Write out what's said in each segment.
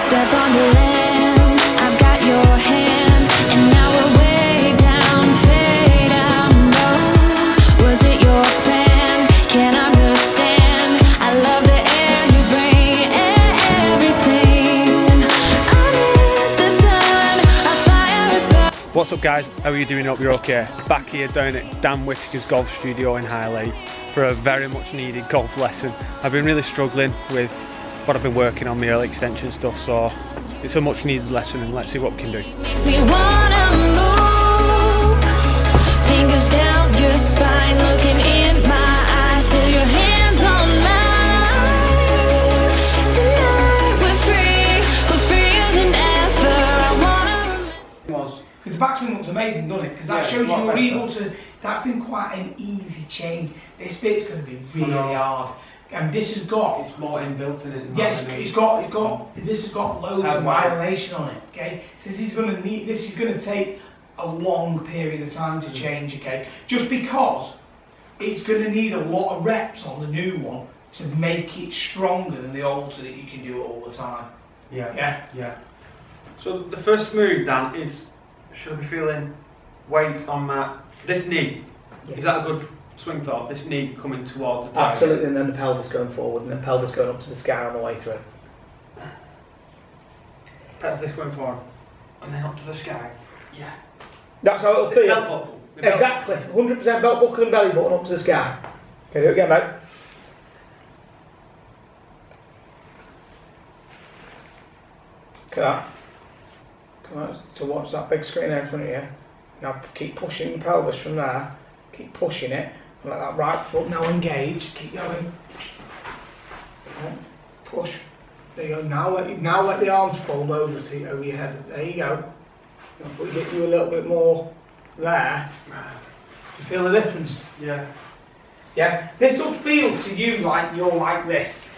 Step on the land, I've got your hand, and now we're way down, fade out low. Was it your plan? Can't understand. I love the air you bring, everything. Amid the sun, a fire is burning. What's up guys, how are you doing? Hope you're okay. Back here down at Dan Whittaker's golf studio in Highlight for a very much needed golf lesson. I've been really struggling with what I've been working on, my early extension stuff, so it's a much needed lesson and let's see what we can do. Makes me wanna move. Fingers down your spine, looking in my eyes, feel your hands on mine. Tonight we're freer than ever. I wanna. Because the backswing looks amazing, doesn't it? Because that shows you're able to. That's been quite an easy change. This bit's going to be really hard, and this has got. It's more inbuilt in it. Yeah, it's got. This has got loads of violation on it. Okay, so this is going to take a long period of time to change. Okay, just because it's going to need a lot of reps on the new one to make it stronger than the old, so that you can do it all the time. Yeah. So the first move, Dan, is should I be feeling weight on this knee? Yeah. Is that a good swing thought? This knee coming towards the target? Absolutely, and then the pelvis going forward, and the pelvis going up to the sky on the way through. Pelvis going forward, and then up to the sky. Yeah. That's how it'll feel. Belt buckle. Exactly, 100% belt buckle and belly button up to the sky. Okay, do it again, mate. Look at that. Come on, towards that big screen there in front of you. Now keep pushing the pelvis from there. Keep pushing it. And let that right foot now engage. Keep going. Push. There you go. Now let the arms fold over over your head. There you go. But get you a little bit more there. You feel the difference? Yeah. Yeah. This will feel to you like you're like this.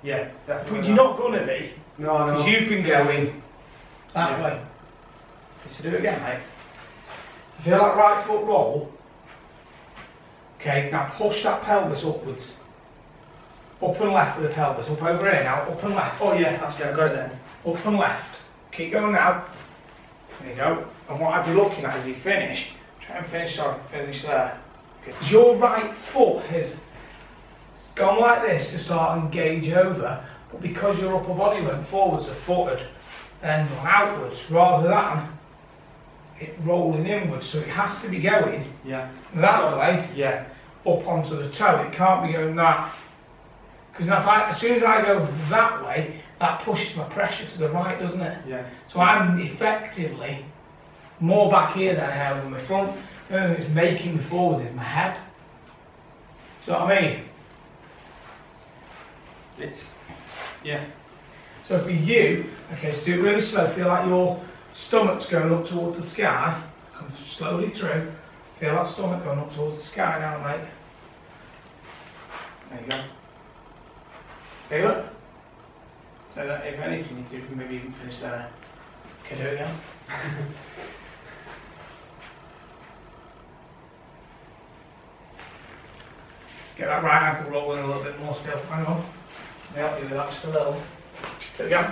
Yeah. But you're not gonna be. No. Because you've been going that way. Let's do it again, mate. Feel that right foot roll. Okay, now push that pelvis upwards. Up and left with the pelvis. Up over here now. Up and left. Oh yeah, that's it. I've got it then. Up and left. Keep going now. There you go. And what I'd be looking at as you finish, try and finish there. Okay. Your right foot has gone like this to start and engage over, but because your upper body went forwards, the foot had then gone outwards rather than it rolling inwards. So it has to be going that way, up onto the toe. It can't be going that. Because as soon as I go that way, that pushes my pressure to the right, doesn't it? Yeah. So I'm effectively more back here than I am in my front. The only thing that's making me forwards is my head. Do you know what I mean? So for you, okay, so do it really slow. Feel like your stomach's going up towards the sky. Come slowly through. Feel that stomach going up towards the sky now, mate. There you go. Feel it? So that if anything, you can maybe even finish there. Okay, do it again. Get that right ankle rolling a little bit more still. Hang on. I'll help you with that just a little. Do it again.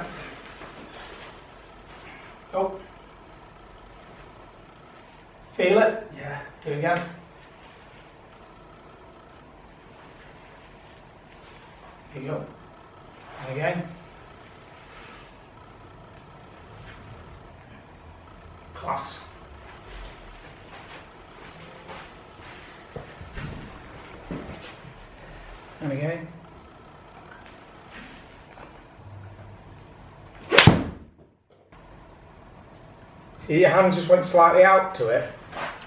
Go. Feel it? Yeah. Do it again. There you go. And again. Class. And again. See, your hands just went slightly out to it.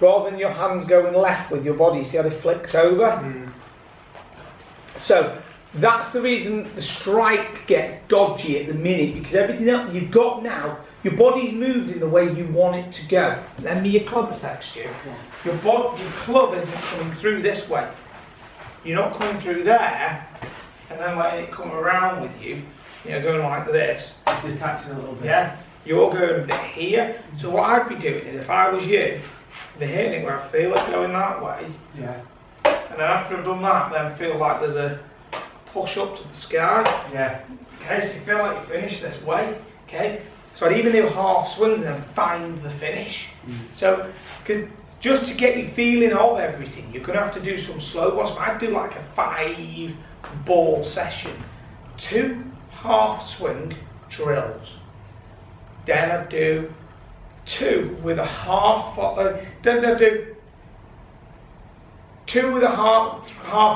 Rather than your hands going left with your body, see how they flicked over? So, that's the reason the strike gets dodgy at the minute, because everything else you've got now, your body's moved in the way you want it to go. Lend me your club a sec, Stu. Your club isn't coming through this way. You're not coming through there, and then letting it come around with you, going like this. Detaching a little bit. Yeah. You're going a bit here. So what I'd be doing is, if I was you, the hitting it where I feel it going that way. Yeah. And then after I've done that, then feel like there's a push up to the sky. Yeah. Okay, so you feel like you finish this way. Okay, so I'd even do half swings and then find the finish. So, because just to get your feeling of everything, you're going to have to do some slow balls. So I'd do like a 5 ball session, 2 half swing drills. Then I'd do 2 with a half. Then I'd do 2 with a half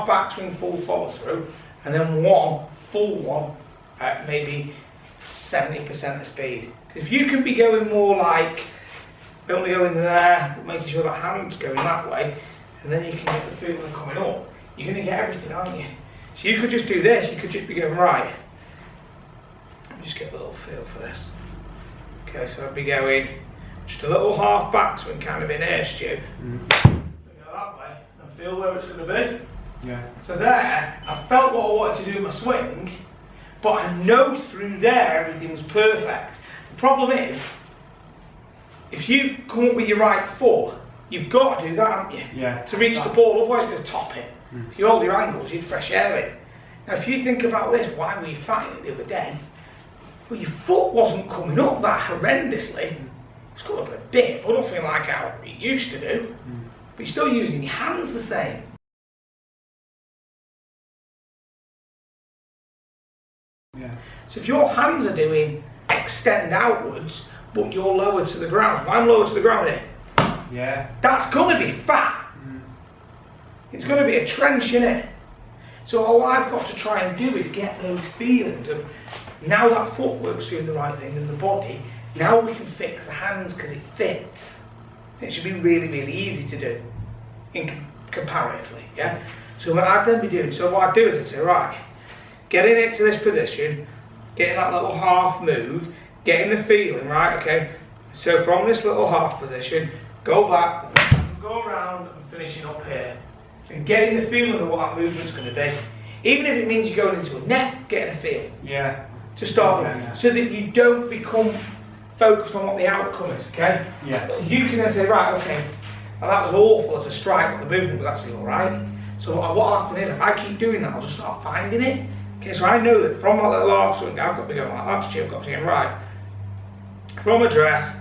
backswing full follow through, and then 1 full one at maybe 70% of speed. If you can be going more like only going there, but making sure the hand's going that way, and then you can get the feeling coming up, you're going to get everything, aren't you? So you could just do this, you could just be going right. Let me just get a little feel for this. Okay, so I'd be going just a little half backswing kind of in air stew. Go that way and feel where it's going to be. Yeah. So there, I felt what I wanted to do in my swing, but I know through there everything was perfect. The problem is, if you come up with your right foot, you've got to do that, haven't you? Yeah. To reach the ball, otherwise you're going to top it. If you hold your angles, you'd fresh air it. Now if you think about this, why were you fighting it the other day? Well, your foot wasn't coming up that horrendously. It's coming up a bit, but nothing like how it used to do. But you're still using your hands the same. Yeah. So if your hands are doing extend outwards, but you're lower to the ground, if I'm lower to the ground here, Yeah. that's going to be fat. It's going to be a trench in it. So all I've got to try and do is get those feelings of, now that footwork's doing the right thing in the body, now we can fix the hands because it fits. It should be really, really easy to do, comparatively, yeah? So what I'd then be doing, so what I'd do is I'd say, right, getting it to this position, getting that little half move, getting the feeling, right, okay? So from this little half position, go back, go around and finishing up here. And getting the feeling of what that movement's going to be. Even if it means you're going into a net, getting a feel. Yeah. To start with. Yeah. So that you don't become focused on what the outcome is, okay? Yeah. So you can then say, right, okay, well, that was awful as a strike, but the movement was actually alright. So what'll happen is, if I keep doing that, I'll just start finding it. Okay, so I know that from that little half swing, I've got to be going like that, I've got to get right. From address,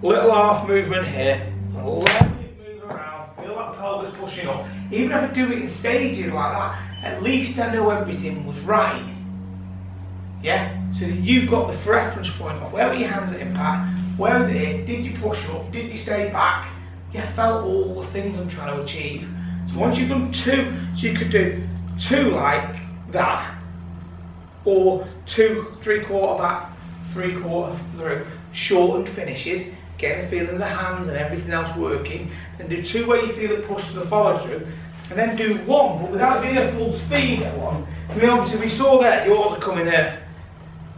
little half movement here, let it move around, feel that pelvis pushing up. Even if I do it in stages like that, at least I know everything was right. Yeah? So that you've got the reference point of where were your hands at impact, where was it, did you push up, did you stay back? Yeah, I felt all the things I'm trying to achieve. So once you've done 2, so you could do 2 like that, or 2 3/4 back, 3/4 through, shortened finishes, getting the feeling of the hands and everything else working, then do 2 where you feel it push to the follow through, and then do 1, but without being a full speed at 1. I mean, obviously we saw there, yours are coming in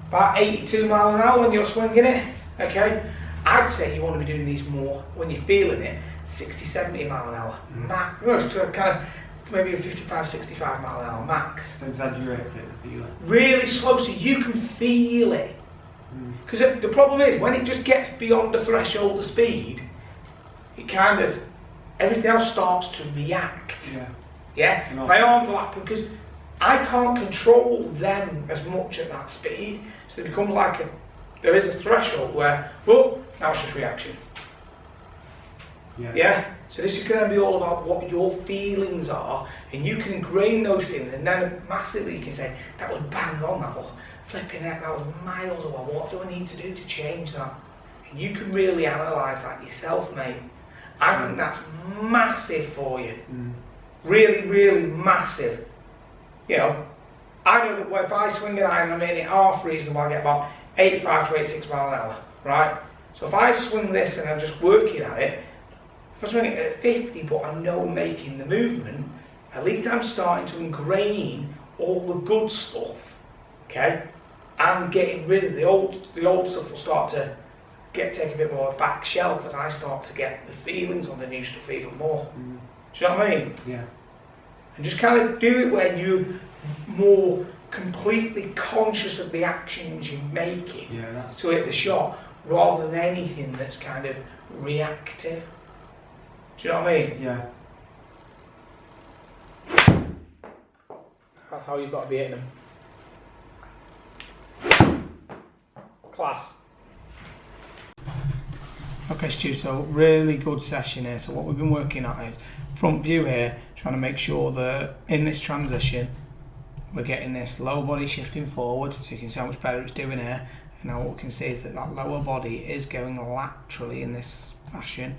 about 82 miles an hour when you're swinging it, okay? I'd say you want to be doing these more when you're feeling it, 60, 70 mile an hour max, kind of maybe a 55, 65 mile an hour max. Exaggerate it, feel it. Really slow so you can feel it. Because the problem is, when it just gets beyond the threshold of speed, it kind of, everything else starts to react. Yeah. Yeah? My arms are lapping because I can't control them as much at that speed. So it becomes like there is a threshold where, well, now it's just reaction. Yeah. Yeah? So this is going to be all about what your feelings are, and you can ingrain those things, and then massively you can say, that was bang on, that was flipping heck, that was miles away, what do I need to do to change that? And you can really analyse that yourself, mate. I think that's massive for you. Really, really massive. You know, I know that if I swing an iron, I'm in it half reasonable, I get about 85 to 86 mile an hour, right? So if I swing this and I'm just working at it, if I swing it at 50 but I know I'm making the movement, at least I'm starting to ingrain all the good stuff, okay? And getting rid of the old stuff will start to take a bit more of a back shelf as I start to get the feelings on the new stuff even more. Do you know what I mean? Yeah. And just kind of do it when you're more completely conscious of the actions you're making to hit the shot, rather than anything that's kind of reactive. Do you know what I mean? Yeah. That's how you've got to be hitting them. class. Okay Stu, so really good session here. So what we've been working at is front view here, trying to make sure that in this transition we're getting this lower body shifting forward, so you can see how much better it's doing here. And now what we can see is that that lower body is going laterally in this fashion,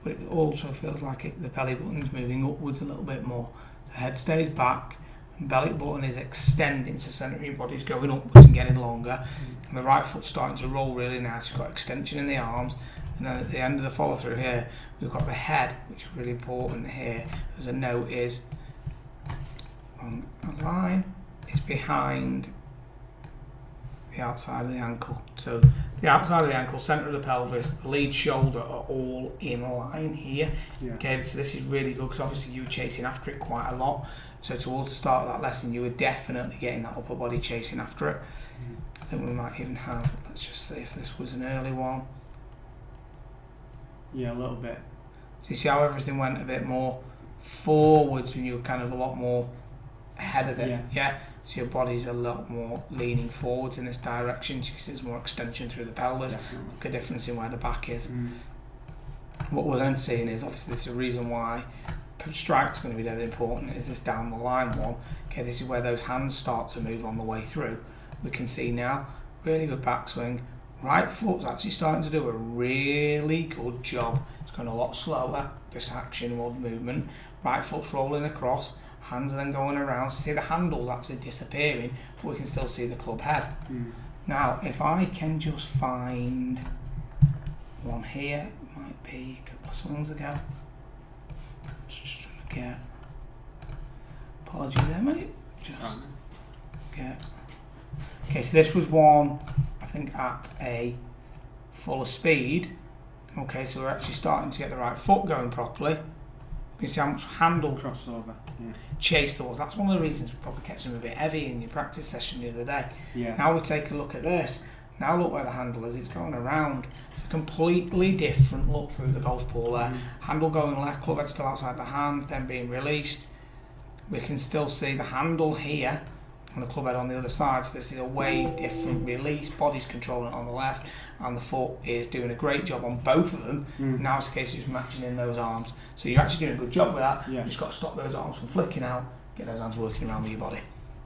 but it also feels like the belly button's moving upwards a little bit more. So head stays back, and belly button is extending, so centre of your body's going upwards and getting longer, and the right foot's starting to roll really nice. You've got extension in the arms. And then at the end of the follow through here, we've got the head, which is really important here. As a note is, on a line is behind the outside of the ankle. So the outside of the ankle, centre of the pelvis, the lead shoulder are all in line here. Yeah. Okay, so this is really good because obviously you were chasing after it quite a lot. So towards the start of that lesson, you were definitely getting that upper body chasing after it. I think we might even have, let's just see if this was an early one. Yeah, a little bit. So you see how everything went a bit more forwards and you were kind of a lot more ahead of it, yeah? So your body's a lot more leaning forwards in this direction because there's more extension through the pelvis. Definitely. Look at the difference in where the back is. What we're then seeing is, obviously this is a reason why strike's going to be dead important, is this down the line one. Okay, this is where those hands start to move on the way through. We can see now, really good backswing. Right foot's actually starting to do a really good job. It's going a lot slower, this action or movement. Right foot's rolling across, hands are then going around. So see the handle's actually disappearing, but we can still see the club head. Now, if I can just find one here, it might be a couple of swings ago. Just trying to get, apologies there mate, just get. Okay, so this was one, I think at a fuller speed. Okay, so we're actually starting to get the right foot going properly. You can see how much handle crossover, chase there was. That's one of the reasons we probably kept him a bit heavy in your practice session the other day. Now we take a look at this. Now look where the handle is, it's going around. It's a completely different look through the golf ball there. Handle going left, club head still outside the hand, then being released. We can still see the handle here and the club head on the other side, so this is a way different release. Body's controlling it on the left, and the foot is doing a great job on both of them. Now it's a case of just matching in those arms. So you're actually doing a good job with that. You just got to stop those arms from flicking out, get those hands working around with your body.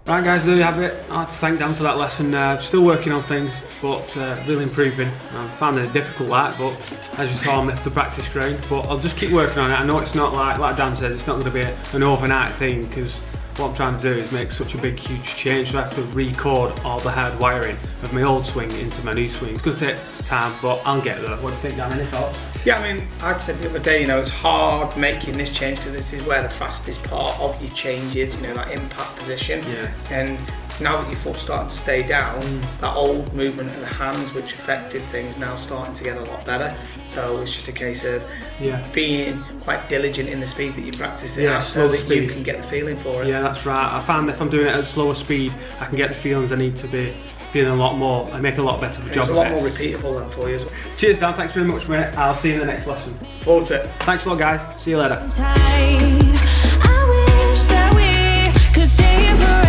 Right guys, there you have it. I'd like to thank Dan for that lesson. Still working on things, but really improving. I found it difficult but as you saw, I missed the practice ground. But I'll just keep working on it. I know it's not like Dan said, it's not going to be an overnight thing, because what I'm trying to do is make such a big, huge change. So I have to record all the hard wiring of my old swing into my new swing. It's going to take time, but I'll get there. What do you think, Dan? Any thoughts? Yeah, I mean, I'd said the other day, it's hard making this change because this is where the fastest part of your change is, that impact position. And now that your foot's starting to stay down, that old movement of the hands which affected things now starting to get a lot better. So it's just a case of being quite diligent in the speed that you practice it so that you can get the feeling for it. Yeah, that's right. I found if I'm doing it at a slower speed, I can get the feelings I need to be feeling a lot more and make a lot better of a job. It's a lot more repeatable than for you as well. Cheers Dan, thanks very much mate. I'll see you in the next lesson. Forward to it. Thanks a lot guys, see you later. I wish that we could stay forever.